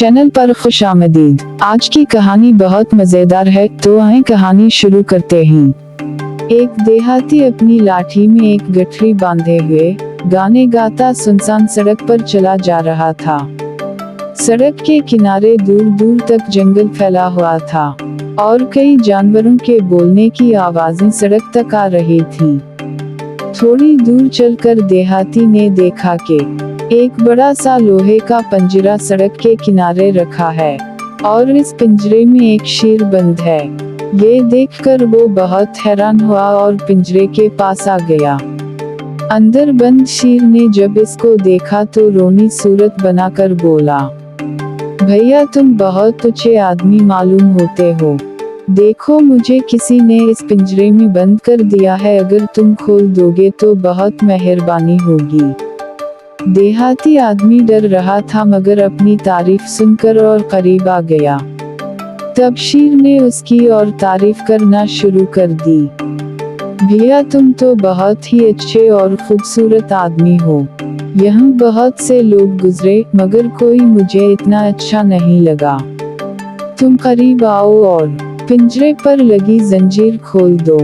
Channel पर खुशामदीद। आज की कहानी बहुत मजेदार है, तो आए कहानी शुरू करते हैं। एक देहाती अपनी लाठी में एक गठरी बांधे हुए गाने गाता सुनसान सड़क पर चला जा रहा था। सड़क के किनारे दूर दूर तक जंगल फैला हुआ था और कई जानवरों के बोलने की आवाजें सड़क तक आ रही थी। थोड़ी दूर चलकर देहाती ने देखा कि एक बड़ा सा लोहे का पिंजरा सड़क के किनारे रखा है और इस पिंजरे में एक शेर बंद है। ये देखकर वो बहुत हैरान हुआ और पिंजरे के पास आ गया। अंदर बंद शेर ने जब इसको देखा तो रोनी सूरत बनाकर बोला, भैया तुम बहुत ऊंचे आदमी मालूम होते हो। देखो मुझे किसी ने इस पिंजरे में बंद कर दिया है, अगर तुम खोल दोगे तो बहुत मेहरबानी होगी। देहाती आदमी डर रहा था मगर अपनी तारीफ सुनकर और करीब आ गया। तब शेर ने उसकी और तारीफ करना शुरू कर दी। भैया तुम तो बहुत ही अच्छे और खूबसूरत आदमी हो। यहाँ बहुत से लोग गुजरे मगर कोई मुझे इतना अच्छा नहीं लगा। तुम करीब आओ और पिंजरे पर लगी जंजीर खोल दो।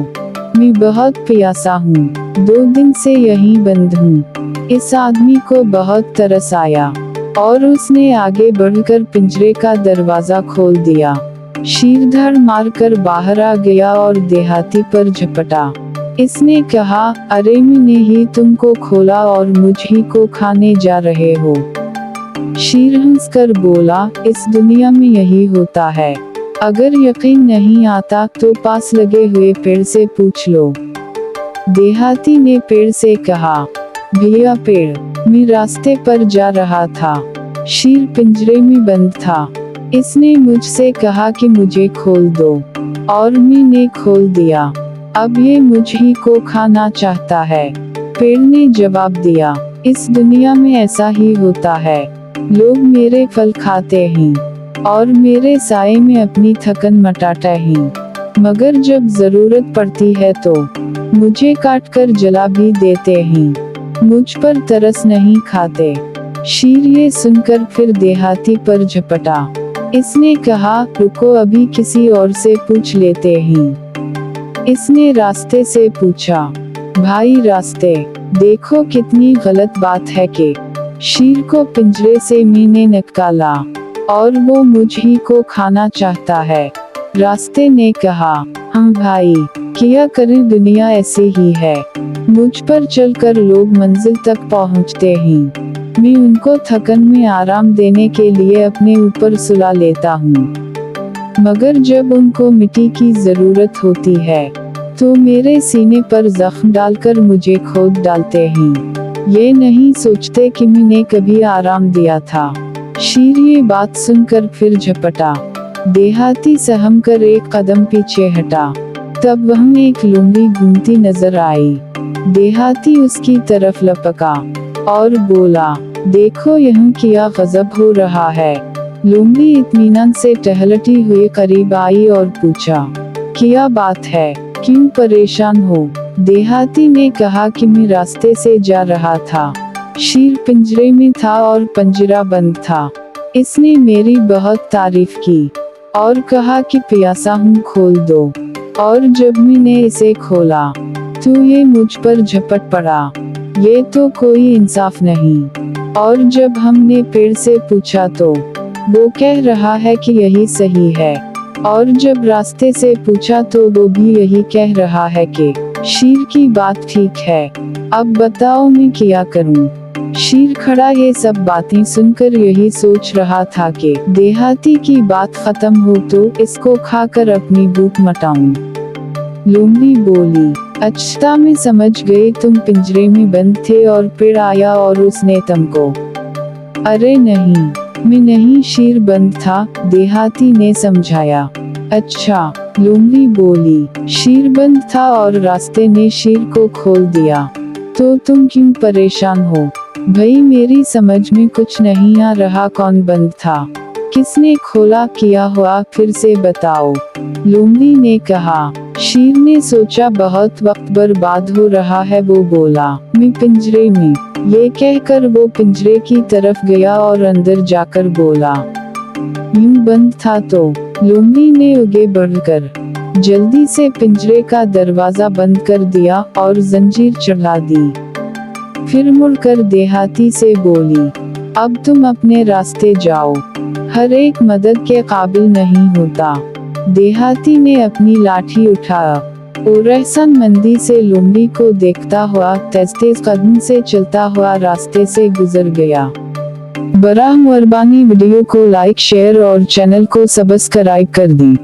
मैं बहुत प्यासा हूँ, 2 दिन से यहीं बंद हूँ। इस आदमी को बहुत तरस आया और उसने आगे बढ़कर पिंजरे का दरवाजा खोल दिया। शेर धड़ मारकर बाहर आ गया और देहाती पर झपटा। इसने कहा, अरे मैंने ही तुमको खोला और मुझ ही को खाने जा रहे हो। शेर हंसकर बोला, इस दुनिया में यही होता है। अगर यकीन नहीं आता तो पास लगे हुए पेड़ से पूछ लो। देहाती ने पेड़ से कहा, भैया पेड़, मैं रास्ते पर जा रहा था। शेर पिंजरे में बंद था। इसने मुझसे कहा कि मुझे खोल दो और मैंने खोल दिया। अब ये मुझ ही को खाना चाहता है। पेड़ ने जवाब दिया, इस दुनिया में ऐसा ही होता है। लोग मेरे फल खाते हैं और मेरे साए में अपनी थकन मिटाते हैं, मगर जब जरूरत पड़ती है तो मुझे काट कर जला भी देते हैं। मुझ पर तरस नहीं खाते। शेर ये सुनकर फिर देहाती पर झपटा। इसने कहा, रुको अभी किसी और से पूछ लेते हैं। इसने रास्ते से पूछा, भाई रास्ते, देखो कितनी गलत बात है कि शेर को पिंजरे से मैंने निकाला और वो मुझ ही को खाना चाहता है। रास्ते ने कहा, हाँ भाई, क्या करें दुनिया ऐसी ही है। मुझ पर चलकर लोग मंजिल तक पहुंचते हैं। मैं उनको थकन में आराम देने के लिए अपने ऊपर सुला लेता हूँ, मगर जब उनको मिट्टी की जरूरत होती है तो मेरे सीने पर जख्म डालकर मुझे खोद डालते हैं। ये नहीं सोचते कि मैंने कभी आराम दिया था। शेर ये बात सुनकर फिर झपटा। देहाती सहम कर एक कदम पीछे हटा। तब वहाँ एक लोमड़ी घूमती नजर आई। देहाती उसकी तरफ लपका और बोला, देखो यहाँ क्या गजब हो रहा है। लोमड़ी इत्मीनान से टहलती हुई करीब आई और पूछा, क्या बात है, क्यों परेशान हो? देहाती ने कहा कि मैं रास्ते से जा रहा था। शेर पिंजरे में था और पिंजरा बंद था। इसने मेरी बहुत तारीफ की और कहा कि प्यासा हूँ खोल दो, और जब मैंने इसे खोला तो ये मुझ पर झपट पड़ा। ये तो कोई इंसाफ नहीं। और जब हमने पेड़ से पूछा तो वो कह रहा है कि यही सही है, और जब रास्ते से पूछा तो वो भी यही कह रहा है कि शेर की बात ठीक है। अब बताओ मैं क्या करूं? शेर खड़ा ये सब बातें सुनकर यही सोच रहा था कि देहाती की बात खत्म हो तो इसको खाकर अपनी भूख मिटाऊं। लोमड़ी बोली, अच्छा मैं समझ गई, तुम पिंजरे में बंद थे और पेड़ आया और उसने तुमको। अरे नहीं, मैं नहीं, शेर बंद था, देहाती ने समझाया। अच्छा, लोमड़ी बोली, शेर बंद था और रास्ते ने शेर को खोल दिया, तो तुम क्यों परेशान हो? भाई मेरी समझ में कुछ नहीं आ रहा, कौन बंद था, किसने खोला, किया हुआ, फिर से बताओ। लोमड़ी ने कहा। शेर ने सोचा बहुत वक्त बर्बाद हो रहा है, वो बोला, मैं पिंजरे में। ये कहकर वो पिंजरे की तरफ गया और अंदर जाकर बोला, यूं बंद था तो लोमड़ी ने आगे बढ़कर जल्दी से पिंजरे का दरवाजा बंद कर दिया और जंजीर चढ़ा दी। फिर मुड़कर देहाती से बोली, अब तुम अपने रास्ते जाओ, हर एक मदद के काबिल नहीं होता। देहाती ने अपनी लाठी उठाया और एहसान मंदी से लोमड़ी को देखता हुआ तेज तेज कदम से चलता हुआ रास्ते से गुजर गया। बराह मेहरबानी वीडियो को लाइक शेयर और चैनल को सब्सक्राइब कर दी।